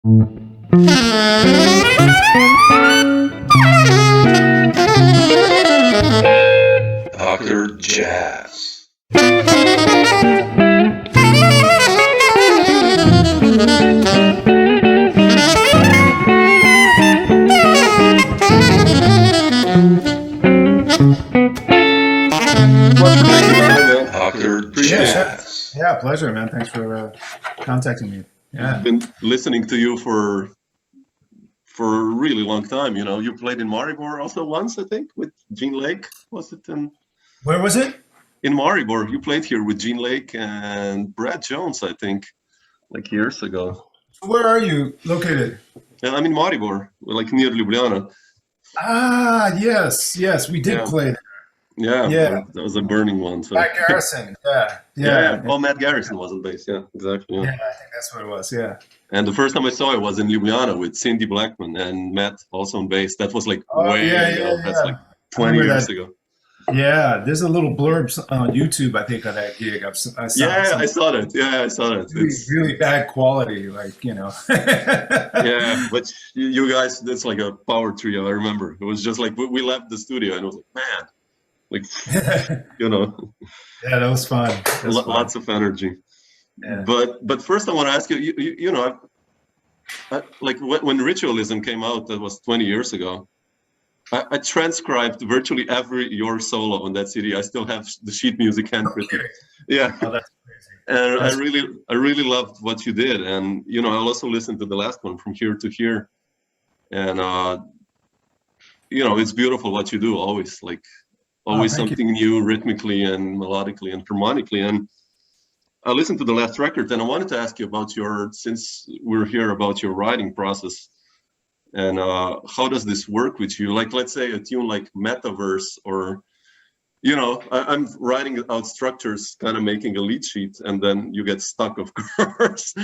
Dr. Jazz. Dr. Jazz. Yeah, pleasure, man. Thanks for contacting me. Yeah, I've been listening to you for a really long time. You know, you played in Maribor also once, I think, with Gene Lake. Was it in? Where was it? In Maribor. You played here with Gene Lake and Brad Jones, I think, like years ago. Where are you located? Yeah, I'm in Maribor, like near Ljubljana. Ah, yes, we did play there. Yeah, that was a burning one. So. Matt Garrison, yeah. Oh, Matt Garrison was on bass. Yeah, exactly. Yeah, I think that's what it was. Yeah. And the first time I saw it was in Ljubljana with Cindy Blackman and Matt also on bass. That was like way ago. That's like 20 years ago. Yeah, there's a little blurb on YouTube, I think, of that gig. I saw I saw that. Yeah, I saw that. It's really bad quality, like, you know. Yeah, but you guys, that's like a power trio. I remember it was just like we left the studio and it was like, man, like, you know. Yeah, that was fun. Lots of energy. Yeah. But first, I want to ask you. You know, like when Ritualism came out, that was 20 years ago. I transcribed virtually every your solo on that CD. I still have the sheet music handwritten. Yeah. Oh, that's crazy. And I really loved what you did. And you know, I also listened to the last one, From Here to Here. And you know, it's beautiful what you do. Always something new, rhythmically and melodically and harmonically. And I listened to the last record, and I wanted to ask you about since we're here, about your writing process. And how does this work with you? Like, let's say a tune like Metaverse, or, you know, I'm writing out structures, kind of making a lead sheet, and then you get stuck, of course.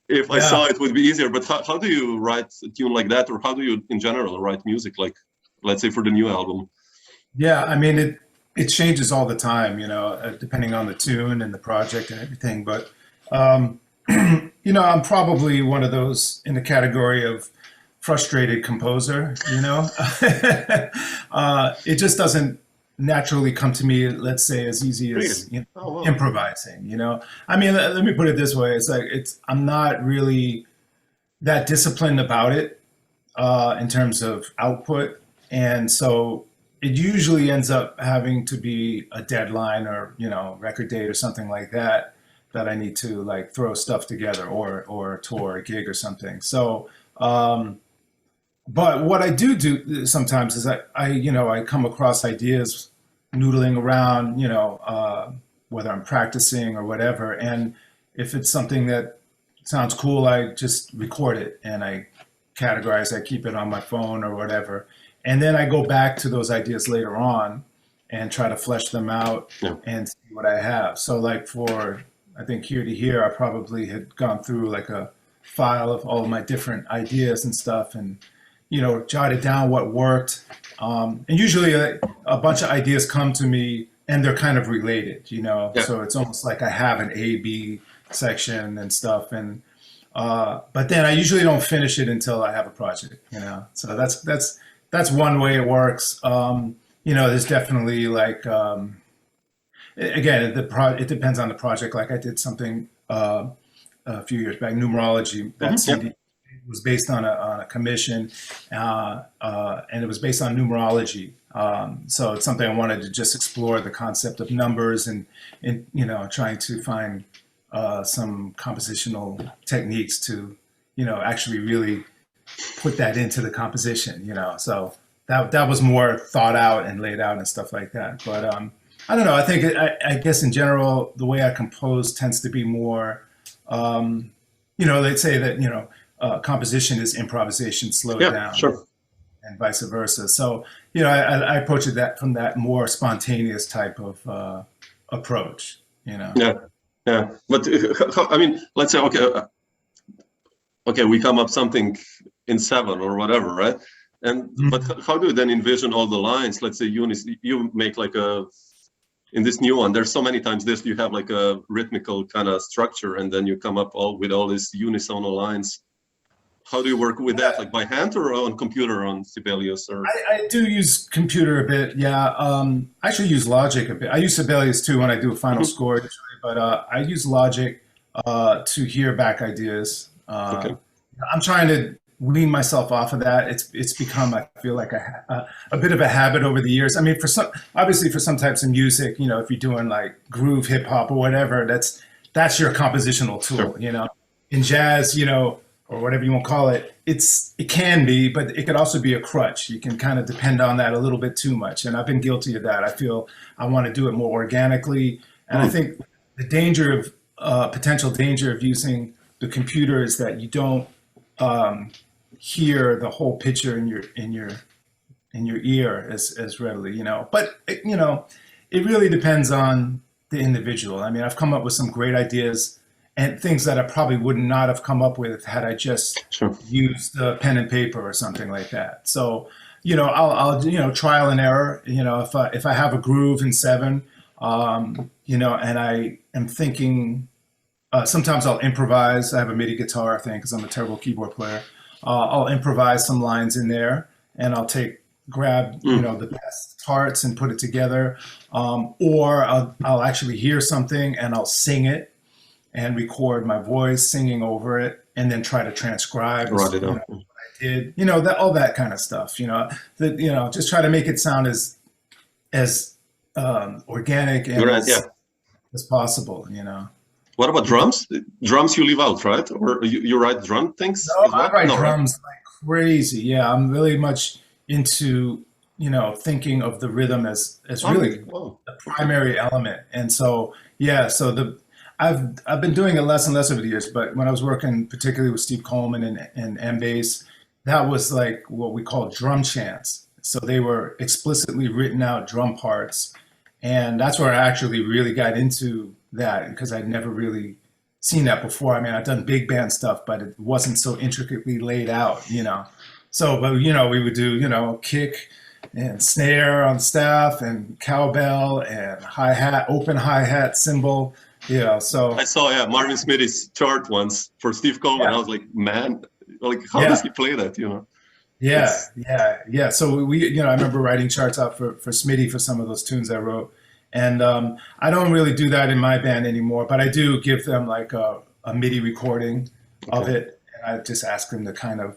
If I saw it, would be easier. But how do you write a tune like that? Or how do you, in general, write music, like, let's say, for the new album? Yeah, I mean, it changes all the time, you know, depending on the tune and the project and everything. But, you know, I'm probably one of those in the category of frustrated composer, you know. It just doesn't naturally come to me, let's say, as easy as improvising, you know. I mean, let me put it this way. It's like, I'm not really that disciplined about it in terms of output. And so it usually ends up having to be a deadline or, you know, record date or something like that I need to like throw stuff together, or a tour, a gig or something. So, but what I do sometimes is I come across ideas noodling around, you know, whether I'm practicing or whatever. And if it's something that sounds cool, I just record it and I categorize, I keep it on my phone or whatever. And then I go back to those ideas later on and try to flesh them out and see what I have. So like for, I think Here to Here, I probably had gone through like a file of all of my different ideas and stuff, and, you know, jotted down what worked. And usually a bunch of ideas come to me and they're kind of related, you know? Yeah. So it's almost like I have an A-B section and stuff. And, but then I usually don't finish it until I have a project, you know? So that's one way it works. You know, there's definitely like, again, it depends on the project. Like I did something a few years back, Numerology, that CD was based on a commission, and it was based on numerology. So it's something I wanted to just explore the concept of numbers and you know, trying to find some compositional techniques to, you know, actually really put that into the composition, you know. So that was more thought out and laid out and stuff like that. But I don't know. I think I guess in general the way I compose tends to be more, you know, let's say that, you know, composition is improvisation slowed down, sure, and vice versa. So, you know, I approach it from that more spontaneous type of approach, you know. Yeah. But I mean, let's say, okay, we come up something in 7 or whatever, right? And but how do you then envision all the lines? Let's say you make like in this new one, there's so many times you have like a rhythmical kind of structure, and then you come up with all these unisono lines. how do you work with that? Like by hand or on computer on Sibelius? Or I do use computer a bit, yeah. I actually use Logic a bit. I use Sibelius too when I do a final score usually, but I use Logic to hear back ideas. Okay. I'm trying to wean myself off of that. It's become, I feel like a bit of a habit over the years. I mean, obviously for some types of music, you know, if you're doing like groove hip hop or whatever, that's your compositional tool. Sure. You know, in jazz, you know, or whatever you want to call it, it can be, but it could also be a crutch. You can kind of depend on that a little bit too much, and I've been guilty of that. I feel I want to do it more organically, and I think the danger of potential danger of using the computer is that you don't hear the whole picture in your ear as readily, you know. But you know, it really depends on the individual. I mean, I've come up with some great ideas and things that I probably would not have come up with had I just used pen and paper or something like that. So, you know, I'll you know, trial and error. You know, if I have a groove in 7, you know, and I am thinking, sometimes I'll improvise. I have a MIDI guitar thing because I'm a terrible keyboard player. I'll improvise some lines in there, and I'll grab you know, the best parts and put it together, or I'll actually hear something and I'll sing it and record my voice singing over it, and then try to transcribe what I did, you know, all that kind of stuff, you know, you know, just try to make it sound as organic and as possible, you know. What about drums? Drums you leave out, right? Or you write drum things? No, I write drums like crazy. Yeah, I'm really much into, you know, thinking of the rhythm as really the primary element. And so, yeah, so I've been doing it less and less over the years, but when I was working particularly with Steve Coleman and M-Bass, that was like what we call drum chants. So they were explicitly written out drum parts. And that's where I actually really got into that, because I'd never really seen that before. I mean, I've done big band stuff, but it wasn't so intricately laid out, you know. So, but, you know, we would do, you know, kick and snare on staff and cowbell and hi-hat, open hi-hat cymbal. Yeah, so I saw Marvin Smitty's chart once for Steve Coleman. I was like, man, like how does he play that? You know? Yeah. So we, you know, I remember writing charts out for Smitty for some of those tunes I wrote, and I don't really do that in my band anymore. But I do give them like a MIDI recording of it, and I just ask them to kind of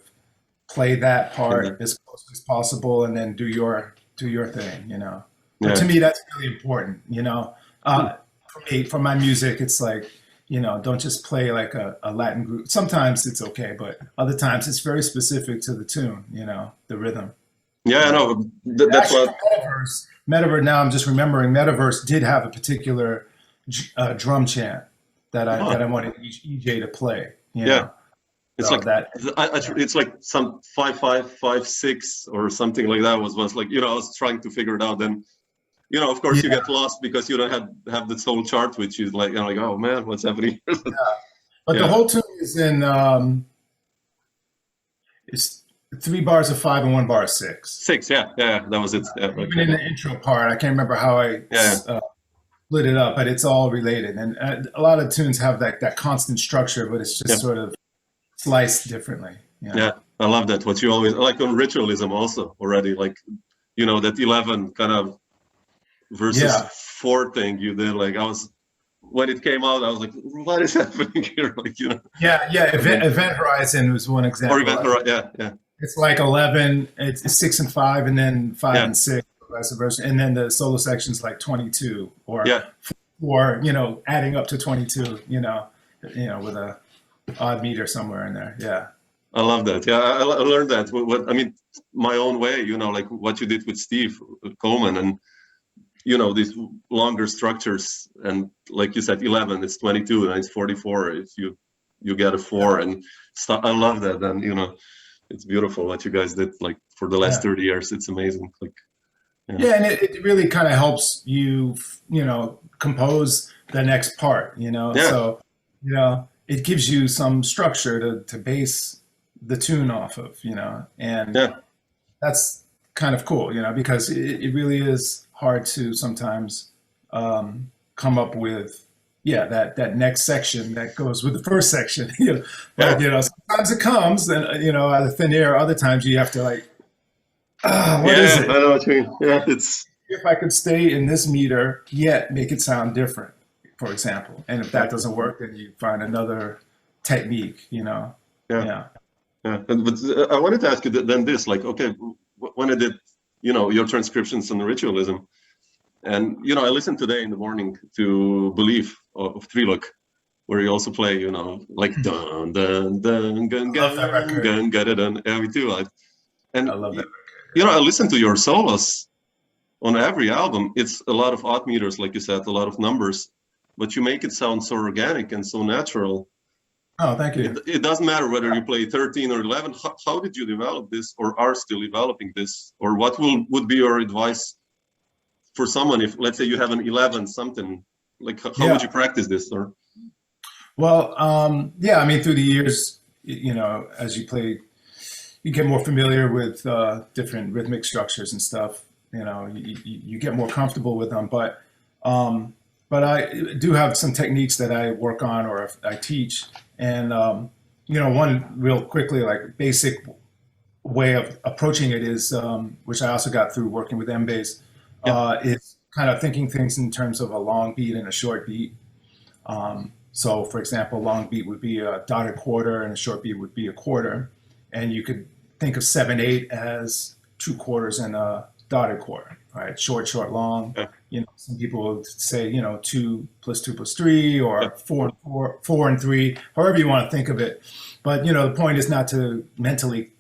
play that part as close as possible, and then do your thing. You know, but to me that's really important. You know. For my music, it's like, you know, don't just play like a Latin group. Sometimes it's okay, but other times it's very specific to the tune, you know, the rhythm. Yeah, I know. That's what Metaverse. Now I'm just remembering, Metaverse did have a particular drum chant that I wanted EJ to play. You know? It's so like that. It's like some 5-5-5-6 or something like that. Was like, you know, I was trying to figure it out. Then, you know, of course, you get lost because you don't have this whole chart, which is like, you know, like, oh man, what's happening? But the whole tune is in it's 3 bars of 5 and 1 bar of 6. 6, that was it. Yeah, even in the intro part, I can't remember how I split it up, but it's all related. And a lot of tunes have that constant structure, but it's just sort of sliced differently. You know? Yeah, I love that. What you always like on Ritualism also already, like, you know, that 11 kind of versus 4 thing you did. Like when it came out, I was like, what is happening here? Like, you know. Event Horizon was one example. Or Event Horizon, It's like 11, it's 6 and 5, and then 5 and 6, vice versa. And then the solo section's like 22 or 4, you know, adding up to 22, you know, with a odd meter somewhere in there. Yeah. I love that. Yeah, I learned that. I mean, my own way, you know, like what you did with Steve Coleman, and, you know, these longer structures, and like you said, 11 is 22, and it's 44 if you get a 4 and stuff. I love that. And, you know, it's beautiful what you guys did, like, for the last 30 years. It's amazing. Like, and it really kind of helps you, you know, compose the next part, you know. So, you know, it gives you some structure to base the tune off of, you know, and that's kind of cool, you know, because it really is hard to sometimes come up with yeah, that next section that goes with the first section. But sometimes it comes, and out of thin air. Other times you have to like, what is I it? know what you mean. Yeah, it's If I could stay in this meter, yet make it sound different, for example. And if that doesn't work, then you find another technique. yeah. Yeah. Yeah, but I wanted to ask you then this, like, okay, when I did, your transcriptions on ritualism, and I listened today in the morning to Belief of Treelock, where you also play, like dun dun dun gun Love that gun record. gun gun dun. Yeah, me too. And I love that. I listened to your solos on every album. It's a lot of odd meters, like you said, a lot of numbers, but you make it sound so organic and so natural. Oh, thank you. It doesn't matter whether you play 13 or 11. How did you develop this, or are still developing this? Or what would be your advice for someone if, let's say, you have an 11 something? Like, how would you practice this? Or Well, yeah, I mean, through the years, as you play, you get more familiar with different rhythmic structures and stuff. You get more comfortable with them. But I do have some techniques that I work on or I teach. And, one real quickly, like basic way of approaching it is, which I also got through working with M-Bass, is kind of thinking things in terms of a long beat and a short beat. So, for example, long beat would be a dotted quarter and a short beat would be a quarter. And you could think of 7/8 as 2 quarters and a dotted quarter, right? Short, short, long. Some people would say, 2 + 2 + 3, or 4 and 4, 4 and 3, however you want to think of it. But, the point is not to mentally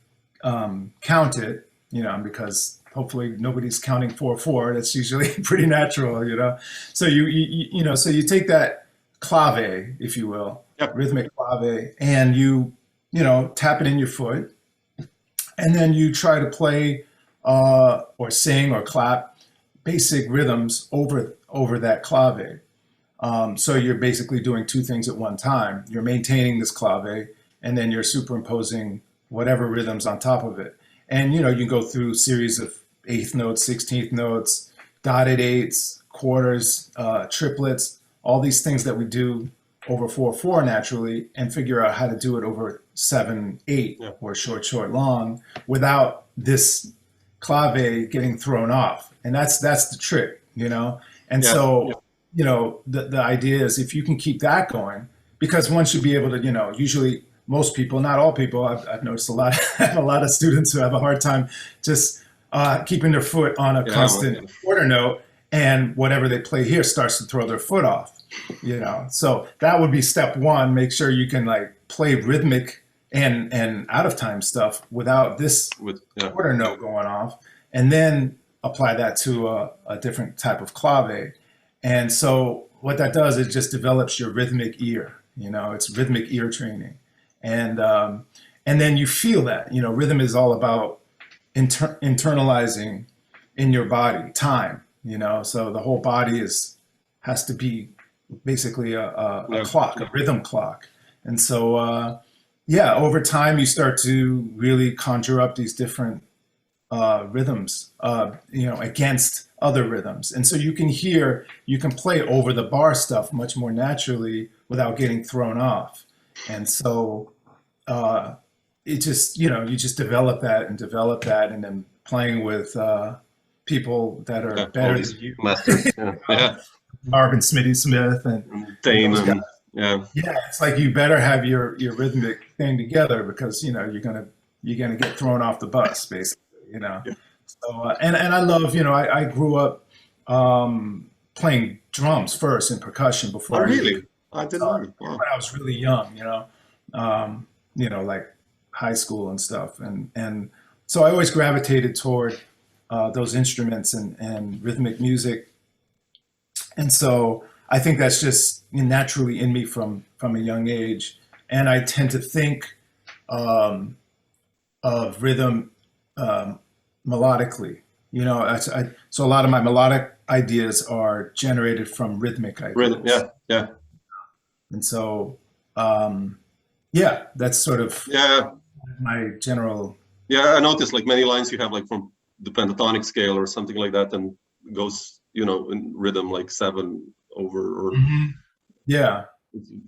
count it, because hopefully nobody's counting 4/4. That's usually pretty natural, So so you take that clave, if you will, rhythmic clave, and you tap it in your foot, and then you try to play or sing or clap basic rhythms over that clave. So you're basically doing two things at one time. You're maintaining this clave, and then you're superimposing whatever rhythms on top of it. And you go through series of 8th notes, 16th notes, dotted eighths, quarters, triplets, all these things that we do over 4/4 naturally, and figure out how to do it over 7/8 or short, short, long without this clave getting thrown off. And that's the trick, And so, the idea is if you can keep that going, because one should be able to, usually most people, not all people, I've noticed a lot of students who have a hard time just keeping their foot on a constant quarter note, and whatever they play here starts to throw their foot off, So that would be step one. Make sure you can like play rhythmic and out of time stuff without this quarter note going off, and then apply that to a different type of clave. And so what that does is just develops your rhythmic ear. It's rhythmic ear training, and then you feel that. Rhythm is all about internalizing in your body time. So the whole body has to be basically a clock, a rhythm clock. And so over time you start to really conjure up these different rhythms, against other rhythms. And so you can play over the bar stuff much more naturally without getting thrown off. And so it just, you just develop that, and then playing with people that are better than you. Masters. Marvin Smitty Smith and Tain. It's like you better have your rhythmic thing together, because you're gonna get thrown off the bus, basically. So and I love, I grew up playing drums first and percussion before. Oh, really? I didn't know. When I was really young, like high school and stuff, and so I always gravitated toward those instruments and rhythmic music. And so I think that's just naturally in me from a young age. And I tend to think of rhythm melodically. So a lot of my melodic ideas are generated from rhythmic ideas. Rhythm, yeah. And so, that's sort of my general. Yeah, I noticed like many lines you have like from the pentatonic scale or something like that, and goes, in rhythm like 7 over, or Yeah.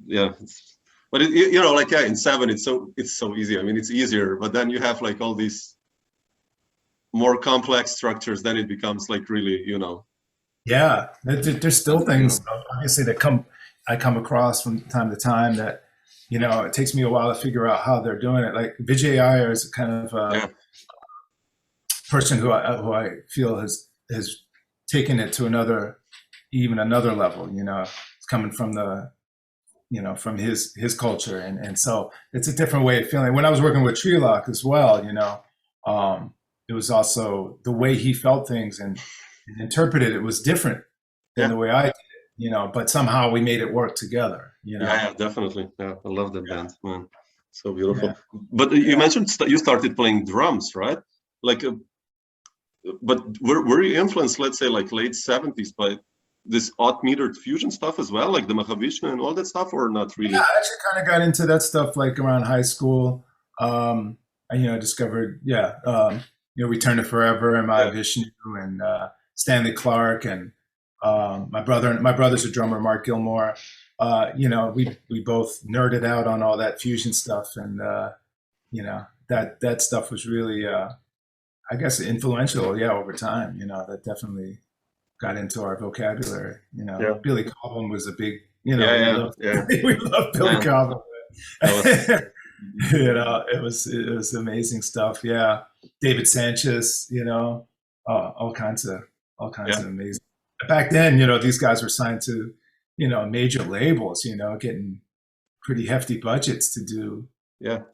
Yeah. But you know, like in 7, it's so easy. I mean, it's easier, but then you have like all these more complex structures. Then it becomes like really, you know. Yeah. There's still things, obviously, that I come across from time to time that, you know, it takes me a while to figure out how they're doing it. Like Vijay Iyer is kind of a person who I feel has taken it to even another level. You know, it's coming from from his culture, and so it's a different way of feeling. When I was working with Treelock as well, you know, it was also the way he felt things and interpreted it was different than the way I did it. You know, but somehow we made it work together. You know, yeah, definitely. Yeah, I love that band, man. So beautiful. Yeah. But you mentioned you started playing drums, right? Like, but were you influenced, let's say, like late 70s by this odd metered fusion stuff as well, like the Mahavishnu and all that stuff, or not really? Yeah, I actually kind of got into that stuff like around high school. I discovered, Return to Forever and Mahavishnu and Stanley Clarke and my brother's a drummer, Mark Gilmore. We both nerded out on all that fusion stuff, and that stuff was really, I guess, influential. Over time, that definitely got into our vocabulary. Billy Cobham was a big, we loved Billy Cobham. It was amazing stuff. Yeah, David Sanchez, all kinds of amazing. Back then, these guys were signed to, major labels, getting pretty hefty budgets to do.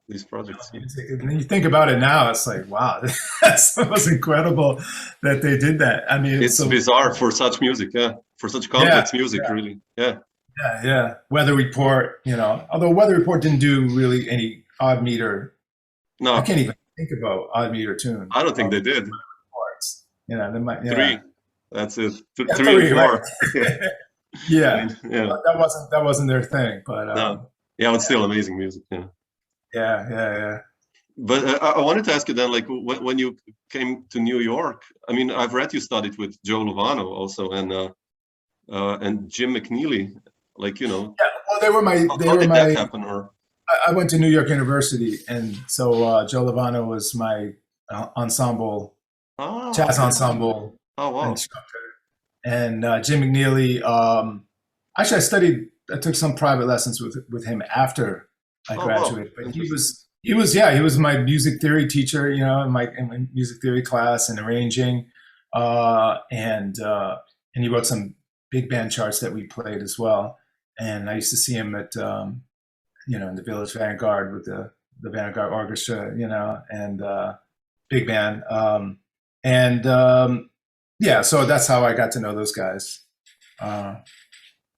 These projects. And then you think about it now, it's like, wow, that's almost incredible that they did that. I mean, it's so bizarre for such music, for such complex music, really. Yeah. Weather Report, although Weather Report didn't do really any odd meter. No, I can't even think about odd meter tunes. I don't think they did. Reports. They might. 3. That's it. 3 and 4. Right. That wasn't their thing, but no. It's still amazing music. Yeah. But I wanted to ask you then, like, when you came to New York, I mean, I've read you studied with Joe Lovano also, and Jim McNeely, like, Yeah, well, they were my. How did that happen? Or I went to New York University, and so Joe Lovano was my ensemble, jazz ensemble instructor, and Jim McNeely. Actually, I took some private lessons with him after I graduated, but he was my music theory teacher, in my music theory class and arranging, and he wrote some big band charts that we played as well. And I used to see him at, in the Village Vanguard with the Vanguard Orchestra, and big band. So that's how I got to know those guys. And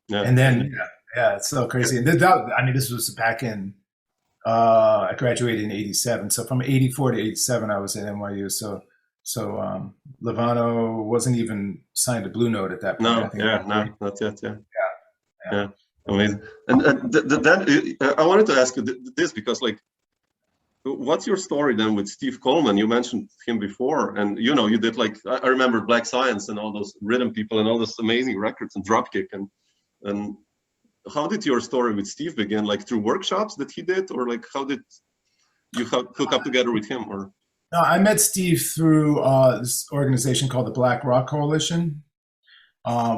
then, it's so crazy. And this was back in, I graduated in 87. So from 84 to 87, I was at NYU. So Lovano wasn't even signed to Blue Note at that point. Not yet. Yeah. Amazing. And then I wanted to ask you this, because, like, what's your story then with Steve Coleman? You mentioned him before, and you did, like, I remember Black Science and all those rhythm people and all those amazing records and Dropkick, and how did your story with Steve begin? Like, through workshops that he did, or like how did you hook up together with him? Or no, I met Steve through this organization called the Black Rock Coalition,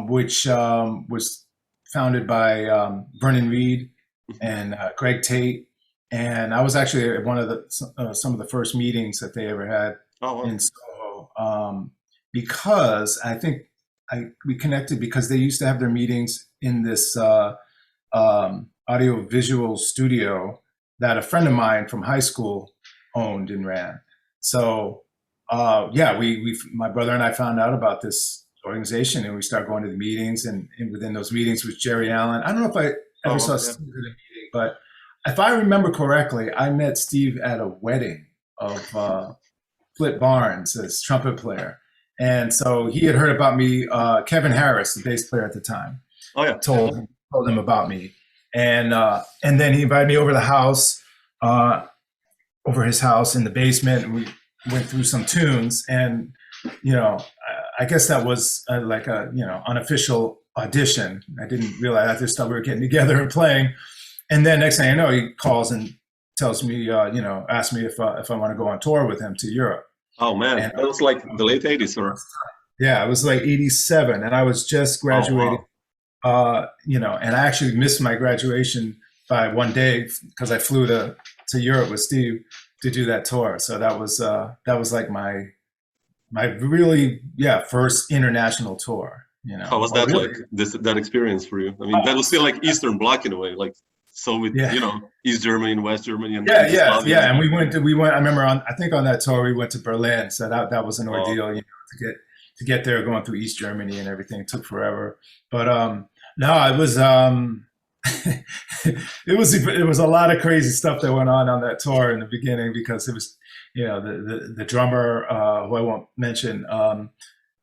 which was founded by Vernon Reid and Greg Tate, and I was actually at one of some of the first meetings that they ever had in Soho, because I think we connected because they used to have their meetings in this audio visual studio that a friend of mine from high school owned and ran. So my brother and I found out about this organization, and we started going to the meetings, and within those meetings was Jerry Allen. I don't know if I ever saw Steve at a meeting, but if I remember correctly, I met Steve at a wedding of Flip Barnes, as trumpet player. And so he had heard about me. Kevin Harris, the bass player at the time, told him about me, and then he invited me over to the house, over his house in the basement, and we went through some tunes. And I guess that was like a unofficial audition. I didn't realize. I just thought we were getting together and playing. And then next thing I know, he calls and tells me, asks me if I want to go on tour with him to Europe. Oh man, and, that was like the late 80s, or? Yeah, it was like 87, and I was just graduating. Oh, wow. And I actually missed my graduation by one day because I flew to Europe with Steve to do that tour. So that was like my really first international tour. How was that like? That experience for you? I mean, that was still like Eastern Bloc in a way, like Soviet, East Germany and West Germany. And And we went. I remember I think on that tour we went to Berlin. So that was an ordeal, to get there, going through East Germany and everything. It took forever. But no, it was it was a lot of crazy stuff that went on that tour in the beginning, because it was, the drummer, who I won't mention,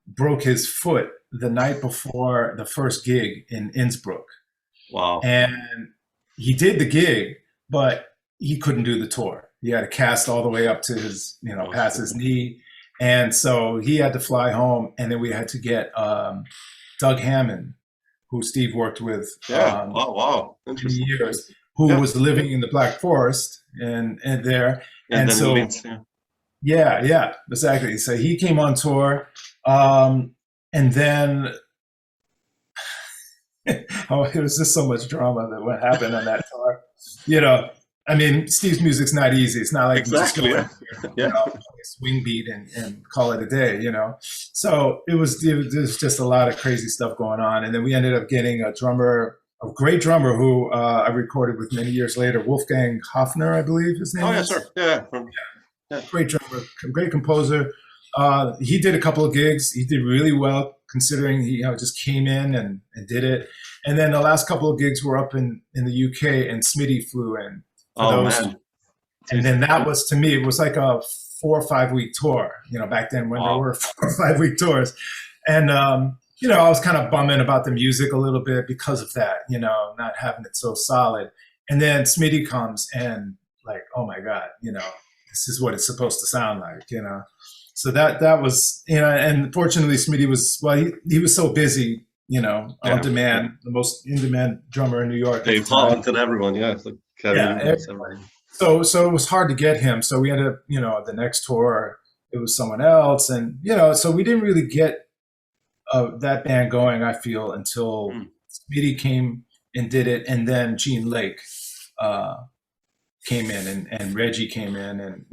broke his foot the night before the first gig in Innsbruck. Wow. And he did the gig, but he couldn't do the tour. He had a cast all the way up to his, past his knee. And so he had to fly home, and then we had to get Doug Hammond, who Steve worked with wow. for years, who was living in the Black Forest and there. And so, exactly. So he came on tour, and then it was just so much drama that what happened on that tour. I mean, Steve's music's not easy. It's not like exactly. You just go play a swing beat and call it a day, So it was just a lot of crazy stuff going on. And then we ended up getting a great drummer who I recorded with many years later, Wolfgang Hofner, I believe his name is. Oh, yeah, sure. Yeah. Great drummer, great composer. He did a couple of gigs. He did really well, considering he just came in and did it. And then the last couple of gigs were up in the UK, and Smitty flew in. Man. And then that was, to me, it was like a 4 or 5 week tour, back then when there were 4 or 5 week tours. And, I was kind of bumming about the music a little bit because of that, not having it so solid. And then Smitty comes and like, oh my God, this is what it's supposed to sound like, So that was, and fortunately Smitty was, he was so busy, on demand, the most in-demand drummer in New York. Dave Hunt and everyone, it's like Kevin. So it was hard to get him. So we ended up, the next tour, it was someone else. And, so we didn't really get that band going, I feel, until Smitty came and did it. And then Gene Lake came in and Reggie came in, and,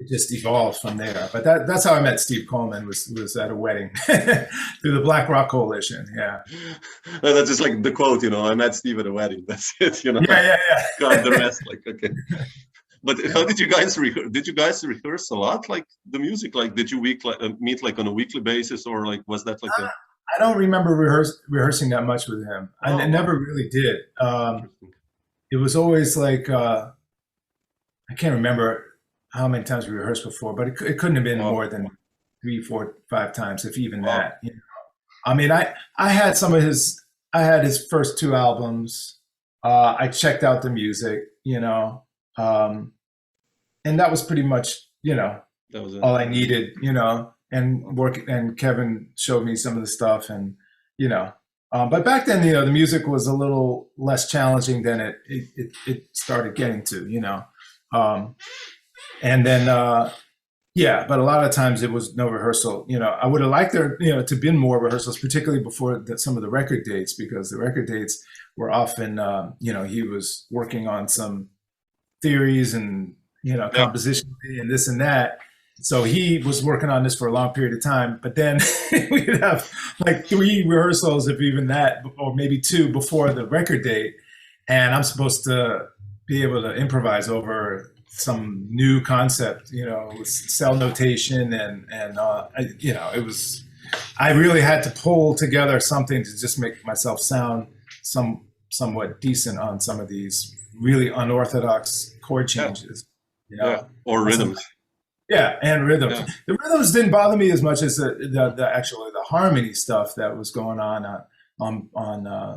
it just evolved from there. But that's how I met Steve Coleman, was at a wedding through the Black Rock Coalition. Yeah. That's just like the quote, I met Steve at a wedding. That's it, Yeah. Got the rest, like, okay. But how did you guys rehearse? Did you guys rehearse a lot, like the music? Like, did you meet like on a weekly basis, or like was that like I don't remember rehearsing that much with him. I never really did. It was always like I can't remember how many times we rehearsed before, but it couldn't have been more than 3, 4, 5 times, if even that. I mean, I had I had his first 2 albums. I checked out the music, and that was pretty much, that was all I needed, and Kevin showed me some of the stuff, and, but back then, the music was a little less challenging than it started getting to, and then, but a lot of times it was no rehearsal. I would have liked there, to been more rehearsals, particularly before some of the record dates, because the record dates were often, he was working on some theories and, composition and this and that. So he was working on this for a long period of time, but then we'd have like 3 rehearsals, if even that, or maybe 2 before the record date. And I'm supposed to be able to improvise over some new concept, with cell notation and it was, I really had to pull together something to just make myself sound somewhat decent on some of these really unorthodox chord changes, or rhythms. And rhythms. The rhythms didn't bother me as much as the actually the harmony stuff that was going on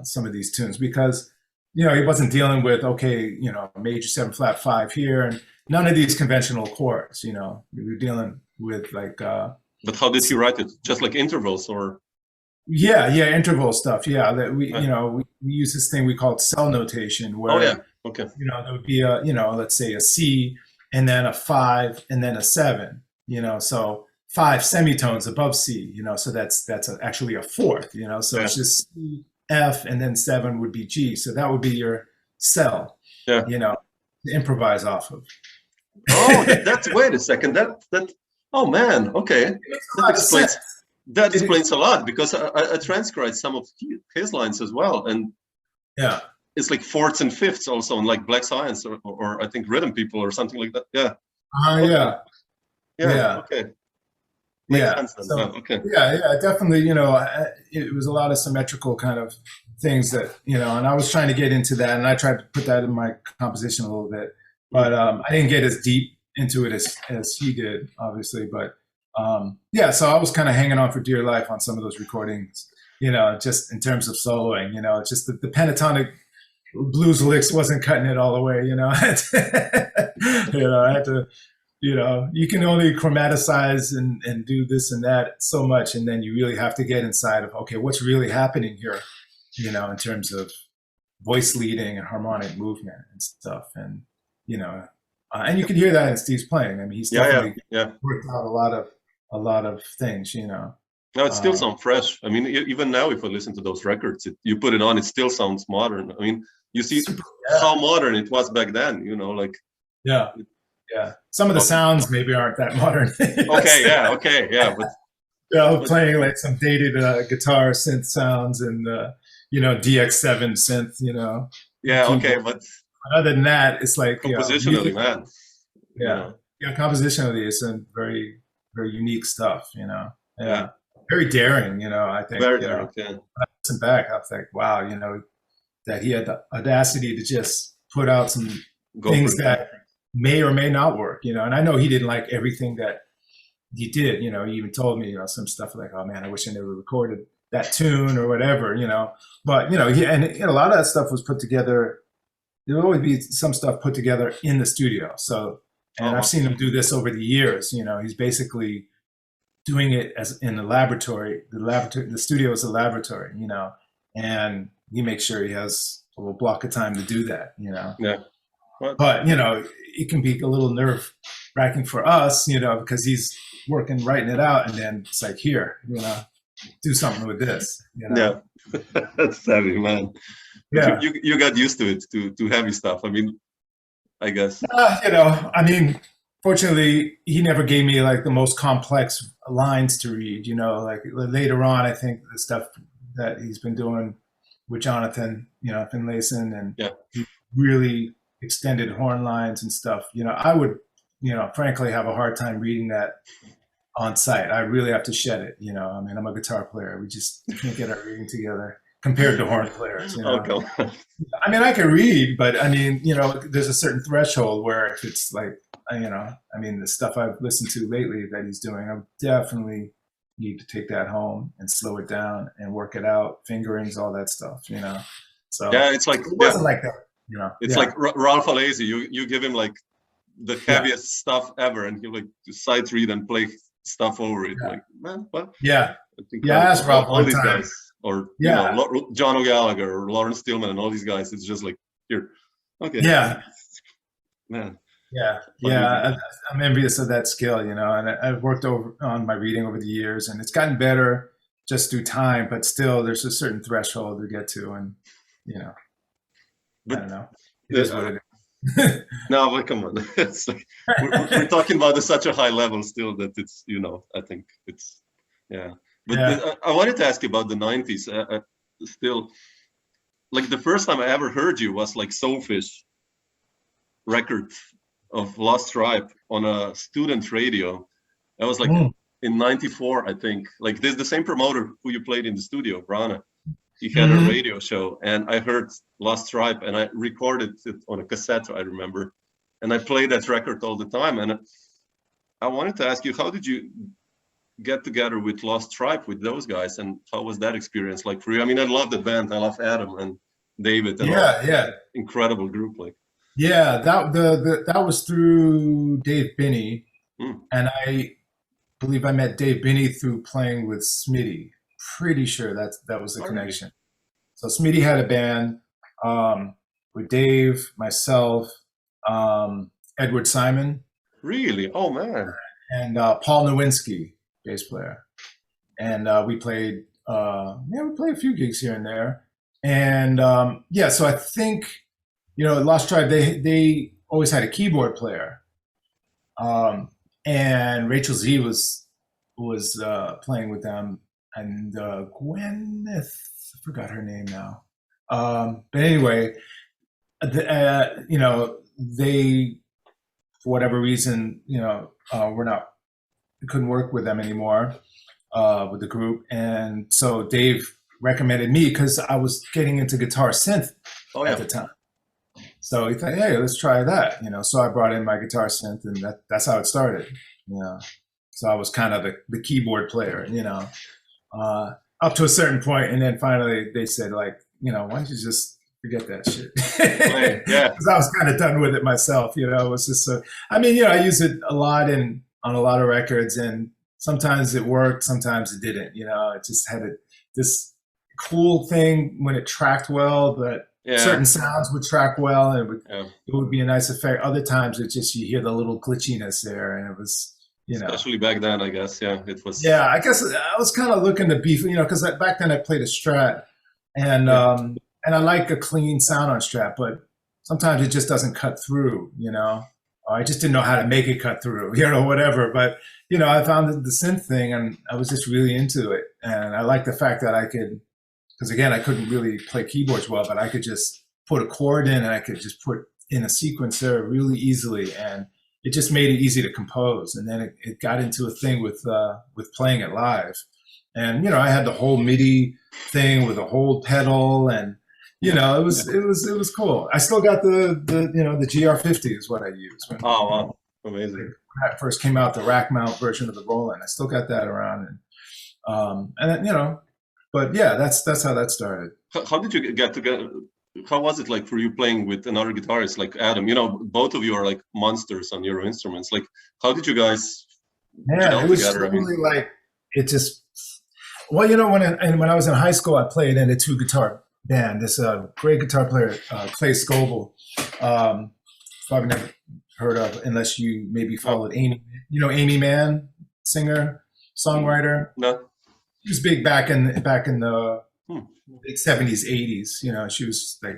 some of these tunes, because he wasn't dealing with, major 7 flat 5 here, and none of these conventional chords, we were dealing with like. But how did he write it? Just like intervals, or? Yeah, interval stuff. Yeah, that we, Right. we use this thing we call cell notation, Oh yeah. where Okay. there would be a, let's say a C, and then a 5, and then a 7. So 5 semitones above C. So that's actually a fourth. So Yeah. it's just C, F, and then 7 would be G. So that would be your cell. Yeah. To improvise off of. Oh, that's wait a second. That. Oh man. Okay. It makes a That lot of explains. sense. That explains a lot because I transcribed some of his lines as well, and Yeah. it's like fourths and fifths also in like Black Science or I think Rhythm People or something like that. Yeah. Okay. Yeah. Yeah. Yeah. Okay. Makes Yeah. sense then. So, Yeah, okay. yeah, definitely. It was a lot of symmetrical kind of things that, and I was trying to get into that, and I tried to put that in my composition a little bit, but I didn't get as deep into it as he did, obviously. But yeah, so I was kind of hanging on for dear life on some of those recordings, just in terms of soloing. It's just the pentatonic blues licks wasn't cutting it all the way. I had to, you can only chromaticize and do this and that so much, and then you really have to get inside of, okay, what's really happening here, in terms of voice leading and harmonic movement and stuff, and and you can hear that in Steve's playing. I mean, he's definitely worked out a lot of things. No, it still sounds fresh. I mean, even now, if I listen to those records, you put it on, it still sounds modern. I mean, you see how modern it was back then. Like yeah. Some of the sounds maybe aren't that modern. Okay, yeah, but playing like some dated guitar synth sounds and DX7 synth. Yeah, keyboard. okay, but other than that, it's like compositionally, man. Yeah, compositionally, it's some very, very unique stuff. Yeah. Very daring. I think. Very daring. Yeah. When I listen back, I was like, wow, that he had the audacity to just put out some things that may or may not work. And I know he didn't like everything that he did. He even told me, some stuff like, oh man, I wish I never recorded that tune or whatever. But he, and a lot of that stuff was put together. There would always be some stuff put together in the studio. So, and I've seen him do this over the years. He's basically doing it as in the laboratory. The studio is a laboratory, and he makes sure he has a little block of time to do that, Yeah. But it can be a little nerve wracking for us, because he's writing it out, and then it's like, here, do something with this. Yeah, that's heavy, man. Yeah, you got used to it, to heavy stuff. I mean, I guess. I mean, fortunately, he never gave me like the most complex lines to read. Like later on, I think the stuff that he's been doing with Jonathan, Finlayson, and he really extended horn lines and stuff. I would, frankly, have a hard time reading that on site. I really have to shed it. I mean, I'm a guitar player. We just can't get our reading together compared to horn players. Okay. I mean, I can read, but I mean, there's a certain threshold where if it's like, I mean, the stuff I've listened to lately that he's doing, I definitely need to take that home and slow it down and work it out, fingerings, all that stuff, So yeah, it's like it wasn't like that. It's like Ralph Alessi. You give him like the heaviest stuff ever, and he'll like sight read and play stuff over it. Like, man, what? Yeah. I think That's Ralph all these guys, or John O'Gallagher or Lawrence Stillman and all these guys. It's just like, here, okay. Yeah. Man. Yeah. I'm envious of that skill, and I've worked on my reading over the years, and it's gotten better just through time, but still there's a certain threshold to get to, and I don't know. It is what it is. No, but come on. It's like, we're talking about such a high level still that it's, I think it's, yeah. But I wanted to ask you about the 90s. Still, like the first time I ever heard you was like Soulfish record of Lost Tribe on a student radio. I was like in 94, I think. Like there's the same promoter who you played in the studio, Brana. He had a radio show, and I heard Lost Tribe, and I recorded it on a cassette, I remember. And I played that record all the time. And I wanted to ask you, how did you get together with Lost Tribe, with those guys, and how was that experience like for you? I mean, I love the band. I love Adam and David. And incredible group. Like, yeah, that was through Dave Binney, and I believe I met Dave Binney through playing with Smitty pretty sure that was the connection. So Smitty had a band with Dave, myself, Edward Simon. Really? Oh man. And Paul Nowinski, bass player. And we played a few gigs here and there. And so I think, Lost Tribe, they always had a keyboard player. And Rachel Z was playing with them, and Gwyneth, I forgot her name now. But anyway, they, for whatever reason, couldn't work with them anymore, with the group. And so Dave recommended me because I was getting into guitar synth at the time. So he thought, hey, let's try that, So I brought in my guitar synth, and that's how it started, So I was kind of the keyboard player, up to a certain point, and then finally they said, like, why don't you just forget that shit? Yeah. Because I was kind of done with it myself, It was just I use it a lot on a lot of records, and sometimes it worked, sometimes it didn't, It just had this cool thing when it tracked well, but certain sounds would track well, and it would be a nice effect. Other times it just, you hear the little glitchiness there, and it was, Especially back then, I guess. Yeah, it was. Yeah, I guess I was kind of looking to beef, because back then I played a Strat, and I like a clean sound on Strat, but sometimes it just doesn't cut through, I just didn't know how to make it cut through, whatever. But, I found the synth thing, and I was just really into it. And I like the fact that I could, because again, I couldn't really play keyboards well, but I could just put a chord in, and I could just put in a sequencer really easily. And it just made it easy to compose. And then it got into a thing with playing it live. And, I had the whole MIDI thing with a whole pedal, and, it was cool. I still got the GR50 is what I use. Oh, wow. Amazing. When that first came out, the rack mount version of the Roland. I still got that around. And then, but yeah, that's how that started. How did you get together? How was it like for you playing with another guitarist like Adam? Both of you are like monsters on your instruments. Like, how did you guys it was together? Really like, it just, well, when I was in high school, I played in a 2-guitar band. This great guitar player, Clay Scoble, probably never heard of unless you maybe followed Amy. Amy Mann, singer, songwriter. No. She was big back in the late 70s, 80s. She was like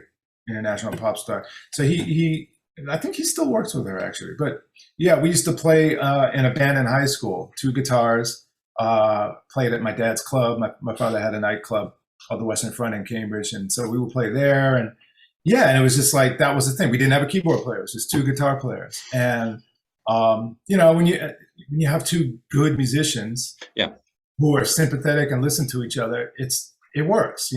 international pop star. So he I think he still works with her actually. But yeah, we used to play in a band in high school, 2 guitars. Played at my dad's club. My father had a nightclub called the Western Front in Cambridge, and so we would play there. And and it was just like, that was the thing. We didn't have a keyboard player; it was just 2 guitar players. And when you have 2 good musicians, who are sympathetic and listen to each other, it works,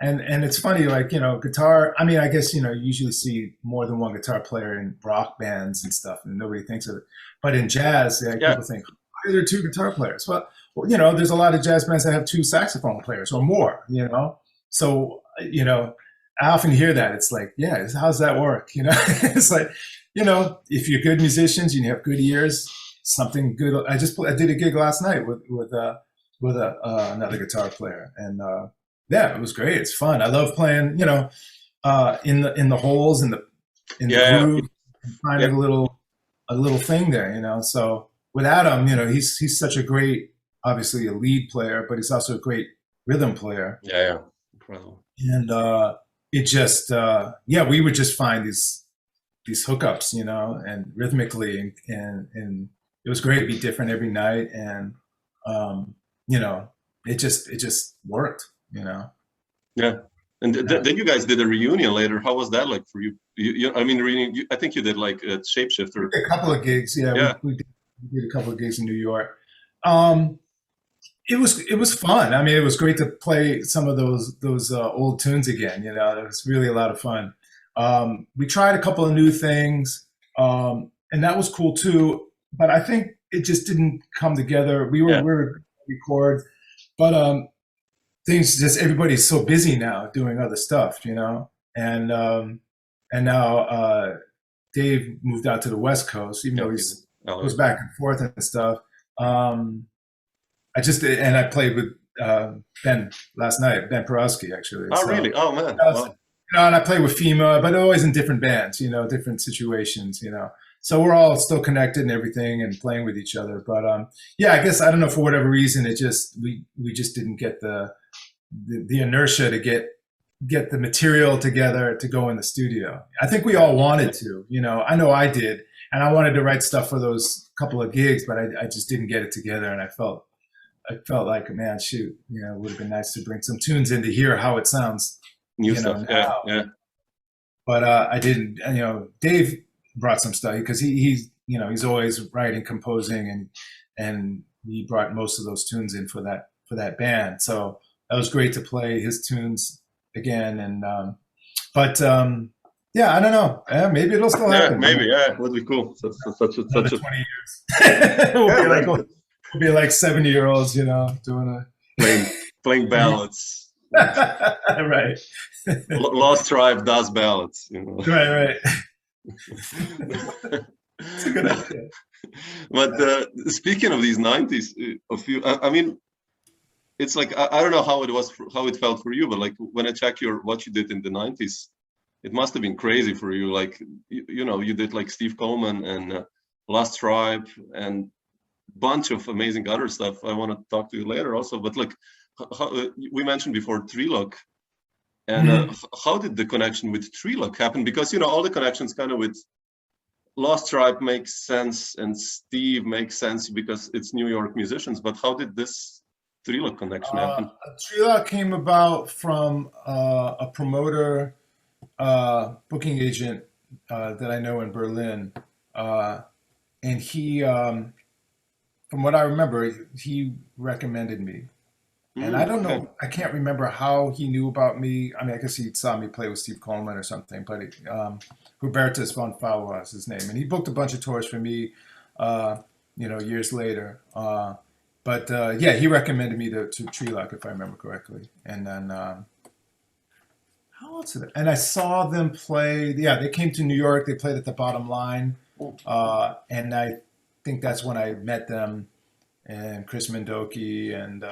And it's funny, like, guitar. I mean, I guess you usually see more than one guitar player in rock bands and stuff, and nobody thinks of it. But in jazz, people think, why are there 2 guitar players? Well, there's a lot of jazz bands that have 2 saxophone players or more, So, I often hear that. It's like, how's that work? It's like, if you're good musicians and you have good ears, something good. I did a gig last night with another guitar player, and it was great. It's fun. I love playing, in the holes in the groove, and finding a little thing there, So with Adam, he's such a great, obviously a lead player, but he's also a great rhythm player. Yeah, incredible. And it just, we would just find these hookups, and rhythmically, and it was great to be different every night, and it just worked, Yeah, and then you guys did a reunion later. How was that like for you? I think you did like a Shapeshifter. A couple of gigs, we did a couple of gigs in New York. It was fun. I mean, it was great to play some of those old tunes again. It was really a lot of fun. We tried a couple of new things, and that was cool too. But I think it just didn't come together. We were record, but things just, everybody's so busy now doing other stuff, and now Dave moved out to the West Coast, even though he goes back and forth and stuff. I played with Ben last night, Ben Porowski, actually. Oh, So, really? Oh, man. Wow. and I play with FEMA, but always in different bands, different situations, So we're all still connected and everything and playing with each other. But yeah, I guess, I don't know, for whatever reason, we just didn't get the inertia to get the material together to go in the studio. I think we all wanted to, I know I did. And I wanted to write stuff for those couple of gigs, but I just didn't get it together. And I felt like, man, shoot, it would have been nice to bring some tunes in to hear how it sounds. New stuff, now. yeah. But I didn't. And, Dave brought some stuff because he's always writing, composing, and he brought most of those tunes in for that band. So that was great to play his tunes again. And yeah, I don't know. Maybe it'll still happen. Maybe, it would be cool. Such a 20 years. We'll be like 70-year-olds, doing playing ballads. Right. Lost Tribe does ballads. Right. It's a good idea. But speaking of these 90s, I mean, it's like I don't know how it felt for you, but like when I check what you did in the 90s, it must have been crazy for you. Like you did like Steve Coleman and Lost Tribe and bunch of amazing other stuff. I want to talk to you later also, but like we mentioned before Treelock, and how did the connection with Treelock happen? Because all the connections kind of with Lost Tribe makes sense and Steve makes sense because it's New York musicians, but how did this Treelock connection happen? Treelock came about from a promoter, booking agent that I know in Berlin, and he from what I remember, he recommended me. And I don't know, I can't remember how he knew about me. I mean, I guess he saw me play with Steve Coleman or something, but Hubertus von Fau was his name. And he booked a bunch of tours for me, years later. But yeah, he recommended me to Treelock, if I remember correctly. And then, how else did and I saw them play, they came to New York, they played at the Bottom Line. And I think that's when I met them and Chris Mendoki and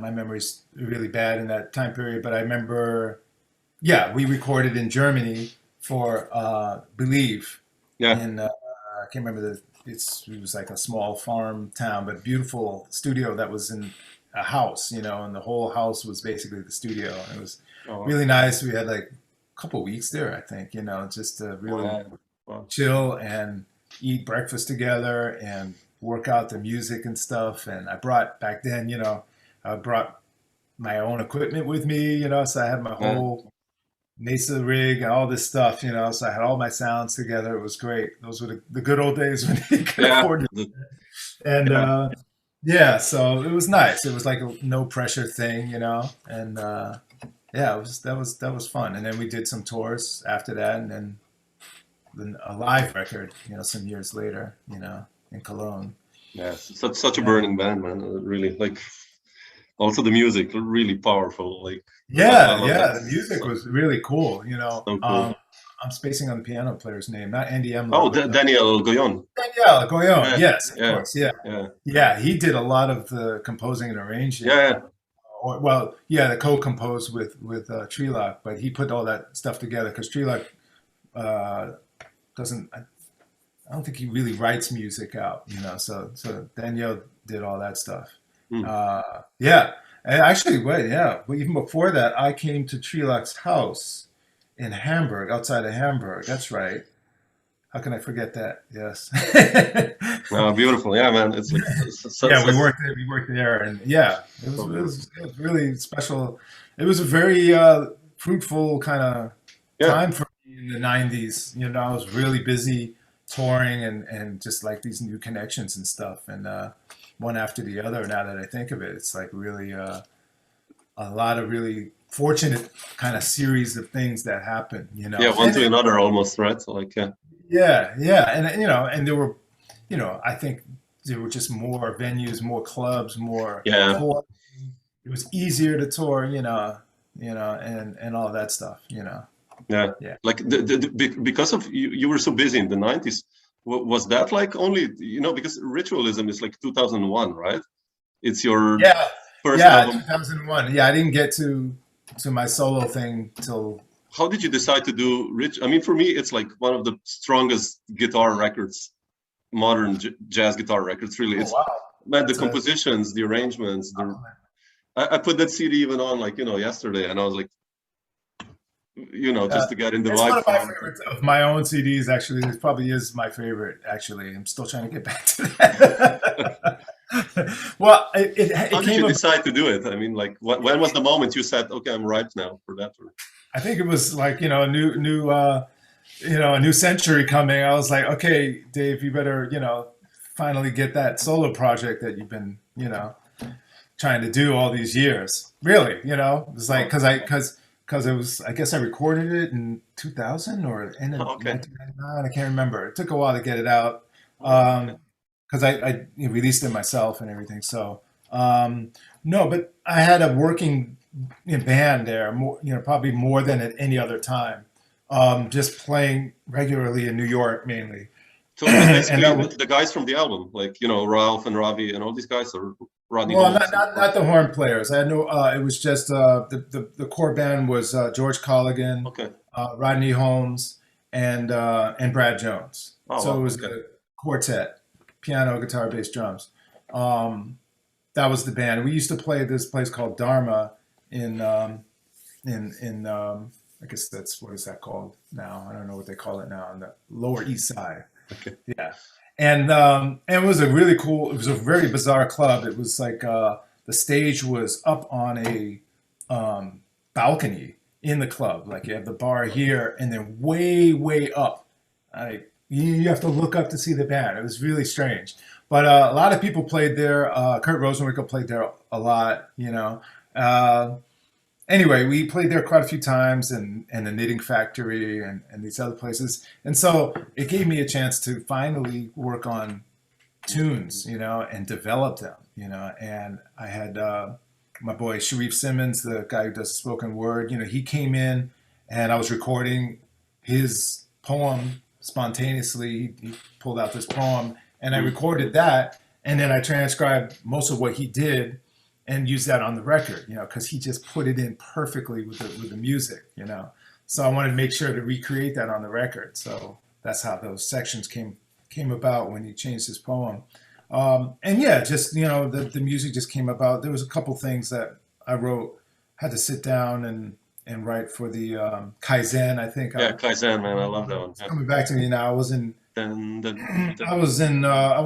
my memory's really bad in that time period, but I remember we recorded in Germany for Believe. And I can't remember it was like a small farm town, but beautiful studio that was in a house, and the whole house was basically the studio. It was really nice. We had like a couple weeks there, I think, just to really chill and eat breakfast together and work out the music and stuff. And I brought back then, I brought my own equipment with me, so I had my whole Mesa rig and all this stuff, so I had all my sounds together. It was great. Those were the good old days when you could afford it. And so it was nice. It was like a no pressure thing, and that was fun. And then we did some tours after that, and then a live record, some years later, in Cologne. Yeah, such a burning band, man. Really, like, also the music, really powerful. Like, the music was really cool. So cool. I'm spacing on the piano player's name, not Andy Emler. Oh, Daniel Goyon. Daniel Goyon, yes, of course, yeah. He did a lot of the composing and arranging. The co-composed with Treelock, but he put all that stuff together because Treelock doesn't. I don't think he really writes music out, So Daniel did all that stuff. And actually, but even before that, I came to Treelock's house in Hamburg, outside of Hamburg. That's right. How can I forget that? Yes. Oh, beautiful. Yeah, man. We worked there, and it was really special. It was a very fruitful kind of time for me in the 90s. I was really busy touring and just like these new connections and stuff, and one after the other. Now that I think of it, it's like really a lot of really fortunate kind of series of things that happen. One to another almost, right? So like and there were, I think there were just more venues, more clubs, more. Touring. It was easier to tour, and all that stuff, Like because of you were so busy in the 90s. Was that like only, because Ritualism is like 2001, right? It's your Yeah, first yeah, album. 2001. Yeah, I didn't get to my solo thing till. How did you decide to do Rich? I mean, for me, it's like one of the strongest guitar records, modern jazz guitar records. Really, Oh it's wow, man, the that's a compositions, the arrangements. compliment. I put that CD even on like yesterday, and I was like, Uh, just to get in the it's vibe one of my for it. favorites of my own CDs. Actually, it probably is my favorite. Actually, I'm still trying to get back to that. Well, How it did came you up. decide to do it? I mean, like, when was the moment you said, "Okay, I'm ripe now for that"? Or... I think it was like a new century coming. I was like, okay, Dave, you better finally get that solo project that you've been trying to do all these years. Really, it was like because it was, I guess I recorded it in 2000 or end of Okay. 1999. I can't remember. It took a while to get it out Okay. because I released it myself and everything. So no, but I had a working band there, more, probably more than at any other time. Just playing regularly in New York mainly. So it was And basically that was, the guys from the album, like Ralph and Ravi and all these guys, or Rodney well, Holmes. not the horn players. I had no. It was just the core band was George Colligan, Okay. Rodney Holmes, and Brad Jones. Oh, So wow. it was Okay. a quartet: piano, guitar, bass, drums. Um, that was the band. We used to play at this place called Dharma in I guess that's, what is that called now? I don't know what they call it now, on the Lower East Side. Okay. Yeah. And it was a really cool, it was a very bizarre club. It was like the stage was up on a balcony in the club. Like you have the bar here and then way, way up. You have to look up to see the band. It was really strange. But a lot of people played there. Kurt Rosenwinkel played there a lot. Anyway, we played there quite a few times, and the Knitting Factory and these other places. And so it gave me a chance to finally work on tunes, and develop them, And I had my boy Sharrif Simmons, the guy who does spoken word, he came in and I was recording his poem spontaneously. He pulled out this poem and I recorded that. And then I transcribed most of what he did and use that on the record, because he just put it in perfectly with the music, So I wanted to make sure to recreate that on the record. So that's how those sections came about when he changed his poem. And yeah, just the music just came about. There was a couple things that I wrote, had to sit down and write for the Kaizen. I think. Yeah, Kaizen, man, I love that one. It's coming back to me now. I was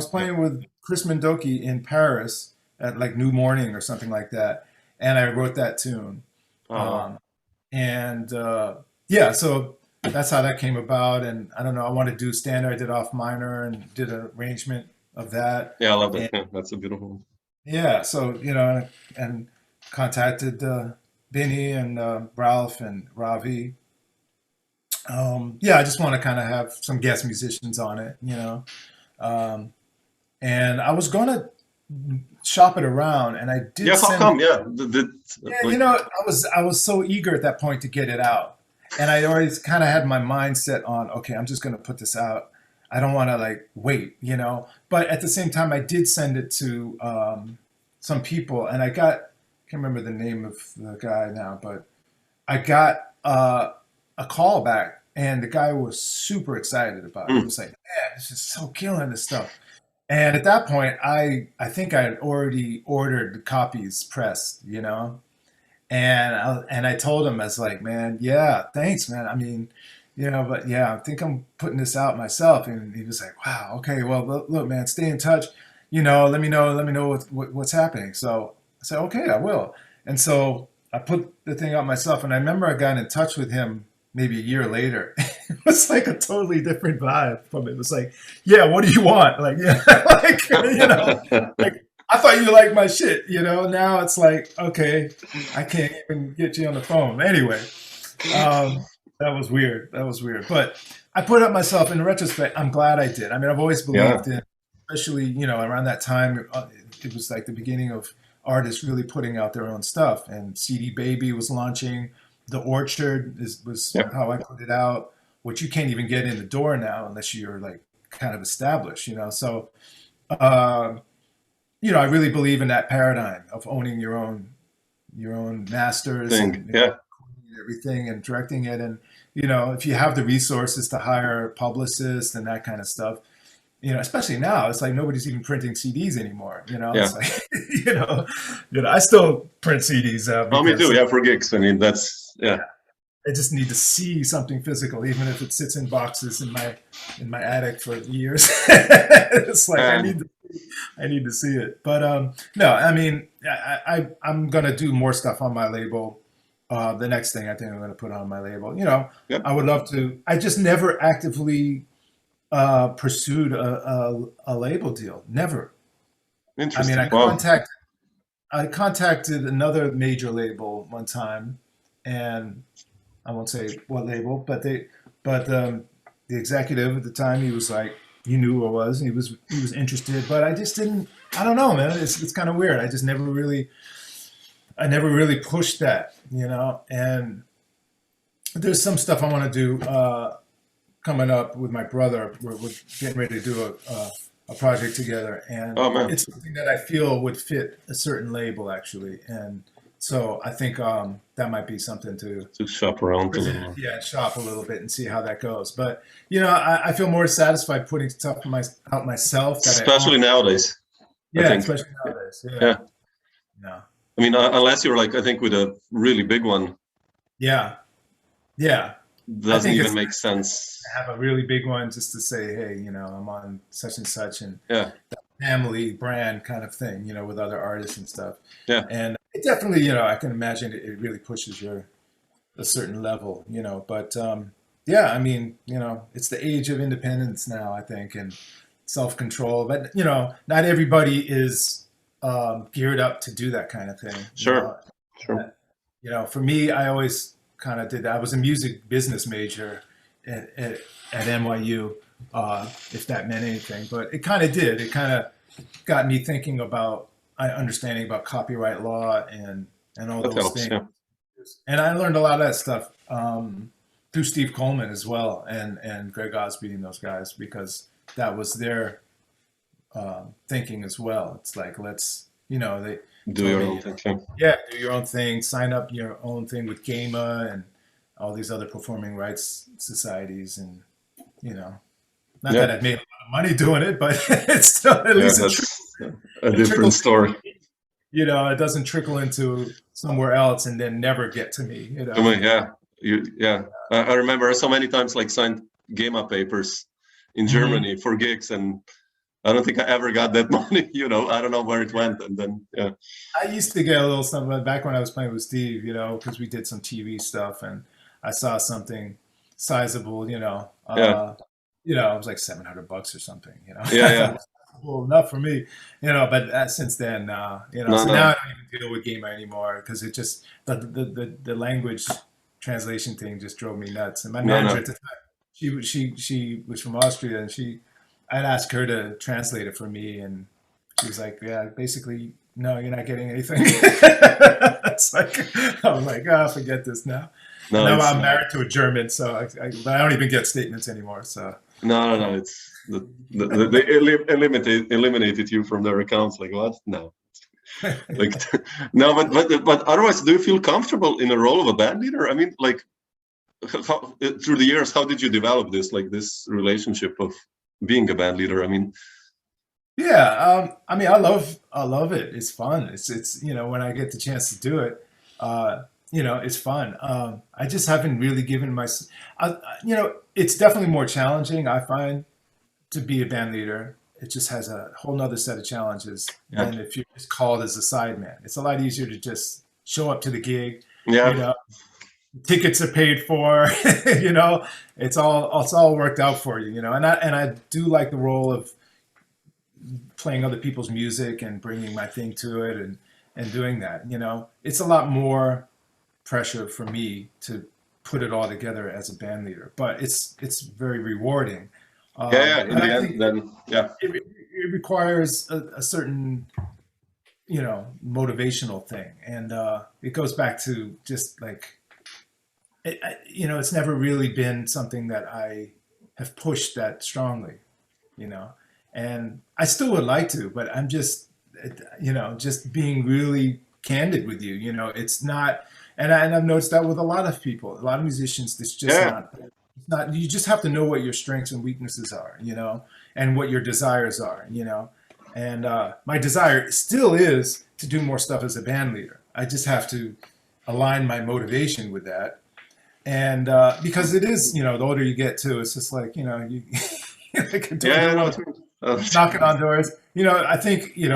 playing with Chris Mendoki in Paris at like New Morning or something like that, and I wrote that tune. Oh, Yeah, so that's how that came about. And I don't know, I wanted to do standard. I did off minor and did an arrangement of that. yeah, I love that. And Yeah, that's a beautiful one. yeah, so and contacted Binney and Ralph and Ravi. Yeah, I just want to kind of have some guest musicians on it, and I was gonna shop it around, and I did. Yeah, how send come? Yeah, Yeah, like, I was so eager at that point to get it out, and I already kind of had my mind set on, okay, I'm just going to put this out. I don't want to like wait, But at the same time, I did send it to some people, and I can't remember the name of the guy now, but I got a call back, and the guy was super excited about it. He was like, "Man, this is so killing this stuff." And at that point, I think I had already ordered the copies pressed, and I told him, I was like, man, yeah, thanks, man. I mean, but yeah, I think I'm putting this out myself. And he was like, wow, okay, well, look, man, stay in touch. Let me know what's happening. So I said, okay, I will. And so I put the thing out myself. And I remember I got in touch with him maybe a year later. It was like a totally different vibe from it. It was like, yeah, what do you want? Like, yeah, like I thought you liked my shit, Now it's like, okay, I can't even get you on the phone. Anyway, that was weird. But I put it up myself. In retrospect, I'm glad I did. I mean, I've always believed in, especially, around that time, it was like the beginning of artists really putting out their own stuff. And CD Baby was launching. The Orchard was how I put it out, which you can't even get in the door now unless you're like kind of establish, you know. So, you know, I really believe in that paradigm of owning your own masters Thing. and Yeah. everything and directing it. And, you know, if you have the resources to hire publicists and that kind of stuff, you know, especially now, it's like nobody's even printing CDs anymore. You know, Yeah. it's like, you know, I still print CDs. Oh, me too. Yeah, for gigs. I mean, that's yeah. I just need to see something physical, even if it sits in boxes in my attic for years. It's like I need to see it. But no, I mean, I'm gonna do more stuff on my label. The next thing I think I'm gonna put on my label, you know, Yep. I would love to. I just never actively pursued a label deal. Never. I Interesting. mean, Wow. I contacted another major label one time, and I won't say what label, but the executive at the time, he was like, he knew who I was, and he was interested, but I just didn't. I don't know, man. It's kind of weird. I never really pushed that, you know. And there's some stuff I want to do coming up with my brother. We're getting ready to do a project together, and Oh, man. it's something that I feel would fit a certain label actually, and so I think that might be something to shop around a little. yeah, shop a little bit and see how that goes. But you know, I feel more satisfied putting stuff out myself, that Especially nowadays. I think. especially nowadays. Yeah. No. I mean, unless you're like, I think with a really big one, Yeah. doesn't think even it's- make sense. Have a really big one just to say, hey, you know, I'm on such and such, and Yeah. family brand kind of thing, you know, with other artists and stuff. Yeah. And it definitely, you know, I can imagine it really pushes a certain level, you know. But yeah, I mean, you know, it's the age of independence now, I think, and self-control. But you know, not everybody is geared up to do that kind of thing. Sure. Sure. You know, for me, I always kind of did that. I was a music business major at NYU, if that meant anything. But it kind of did. It kind of got me thinking about understanding about copyright law and all That those helps. things. Yeah. And I learned a lot of that stuff through Steve Coleman as well, and Greg Osby and those guys, because that was their thinking as well. It's like, let's, you know, they Do your own thing. yeah, do your own thing, sign up your own thing with GAMA and all these other performing rights societies, and you know, not that I've made a lot of money doing it, but it's still at least That's a different story. You know, it doesn't trickle into somewhere else and then never get to me. You know, I mean, yeah. I remember so many times like signed GEMA papers in Germany for gigs, and I don't think I ever got that money. You know, I don't know where it went, and then yeah. I used to get a little something back when I was playing with Steve. You know, because we did some TV stuff, and I saw something sizable. You know, you know, it was like $700 or something. You know, Yeah. Well, enough for me, you know. But since then, you know, now I don't even deal with GEMA anymore, because it just the language translation thing just drove me nuts. And my manager at the time, she was from Austria, and I'd ask her to translate it for me, and she was like, "Yeah, basically, no, you're not getting anything." It's like I'm like, forget this now. No, now I'm married to a German, so I don't even get statements anymore. So no, it's they eliminated you from their accounts. Like what? No, like no, but otherwise, do you feel comfortable in the role of a band leader? I mean, like through the years, how did you develop this relationship of being a band leader? I mean, yeah, I mean, I love it. It's fun. It's you know, when I get the chance to do it, you know, it's fun. I just haven't really given you know, it's definitely more challenging, I find, to be a band leader. It just has a whole nother set of challenges than if you're just called as a sideman. It's a lot easier to just show up to the gig. yeah, You know, tickets are paid for. You know, it's all worked out for you. You know, and I do like the role of playing other people's music and bringing my thing to it, and doing that. You know, it's a lot more pressure for me to put it all together as a band leader, but it's very rewarding. in the end, then it requires a certain, you know, motivational thing, and it goes back to just like, you know, it's never really been something that I have pushed that strongly. you know, and I still would like to, but I'm just, just being really candid with you, it's not, and I've noticed that with a lot of people, a lot of musicians, it's just not, you just have to know what your strengths and weaknesses are, and what your desires are, and my desire still is to do more stuff as a band leader. I just have to align my motivation with that. And because it is, the older you get too, it's just like, you like knocking on doors. I think, you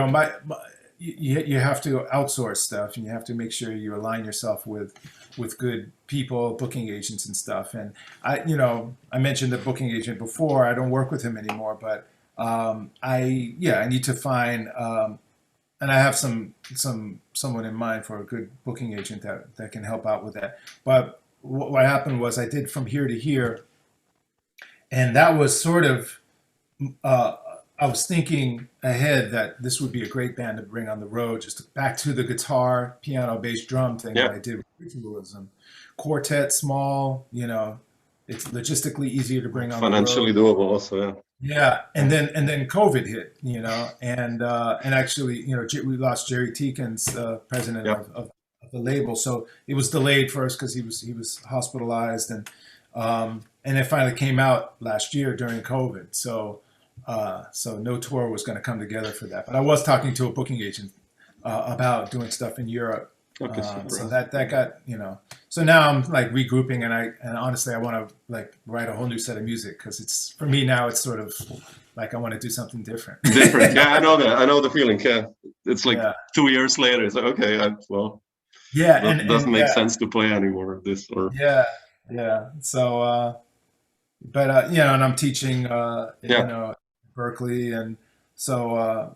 have to outsource stuff, and you have to make sure you align yourself with good people, booking agents and stuff. And I mentioned the booking agent before. I don't work with him anymore, but I need to find, and I have someone in mind for a good booking agent that can help out with that. But what happened was I did From Here to Here, and that was sort of, I was thinking ahead that this would be a great band to bring on the road, just back to the guitar, piano, bass, drum thing that I did with Ritualism. Quartet, small, it's logistically easier to bring on financially the road. Doable also, Yeah, and then COVID hit, and actually, we lost Jerry Teakins, president of the label, so it was delayed first because he was hospitalized, and it finally came out last year during COVID. So no tour was going to come together for that. But I was talking to a booking agent about doing stuff in Europe. So that got, so now I'm like regrouping, and honestly I want to like write a whole new set of music, because it's, for me now, it's sort of like I want to do something different. Yeah, I know that. I know the feeling. Yeah, it's like 2 years later. It's like, okay, it doesn't make sense to play anymore. So, but and I'm teaching, Berkeley, and so